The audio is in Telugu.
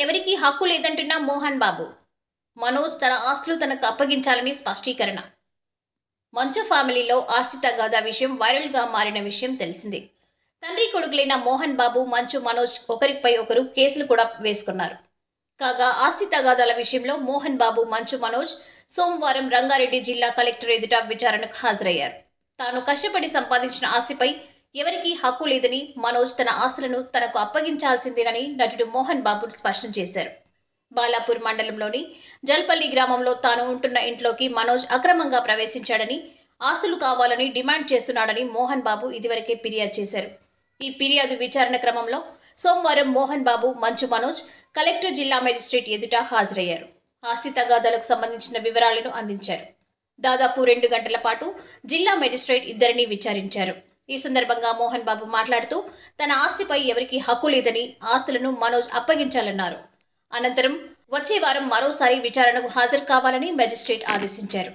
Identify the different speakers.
Speaker 1: ఎవరికీ హక్కు లేదంటున్న మోహన్ బాబు. మనోజ్ తన ఆస్తులు తనకు అప్పగించాలని స్పష్టీకరణ. మంచు ఫ్యామిలీలో ఆస్తి తగాదా విషయం వైరల్ గా మారిన విషయం తెలిసిందే. తండ్రి కొడుకులైన మోహన్ బాబు, మంచు మనోజ్ ఒకరిపై ఒకరు కేసులు కూడా వేసుకున్నారు. కాగా ఆస్తి తగాదాల విషయంలో మోహన్ బాబు, మంచు మనోజ్ సోమవారం రంగారెడ్డి జిల్లా కలెక్టర్ ఎదుట విచారణకు హాజరయ్యారు. తాను కష్టపడి సంపాదించిన ఆస్తిపై ఎవరికీ హక్కు లేదని, మనోజ్ తన ఆస్తులను తనకు అప్పగించాల్సిందేనని నటుడు మోహన్ బాబు స్పష్టం చేశారు. బాలాపూర్ మండలంలోని జల్పల్లి గ్రామంలో తాను ఉంటున్న ఇంట్లోకి మనోజ్ అక్రమంగా ప్రవేశించాడని, ఆస్తులు కావాలని డిమాండ్ చేస్తున్నాడని మోహన్ బాబు ఇదివరకే ఫిర్యాదు చేశారు. ఈ ఫిర్యాదు విచారణ క్రమంలో సోమవారం మోహన్ బాబు, మంచు మనోజ్ కలెక్టర్ జిల్లా మెజిస్ట్రేట్ ఎదుట హాజరయ్యారు. ఆస్తి తగాదాలకు సంబంధించిన వివరాలను అందించారు. దాదాపు 2 గంటల పాటు జిల్లా మెజిస్ట్రేట్ ఇద్దరిని విచారించారు. ఈ సందర్భంగా మోహన్ బాబు మాట్లాడుతూ తన ఆస్తిపై ఎవరికీ హక్కు లేదని, ఆస్తులను మనోజ్ అప్పగించాలన్నారు. అనంతరం వచ్చే వారం మరోసారి విచారణకు హాజరు కావాలని మెజిస్ట్రేట్ ఆదేశించారు.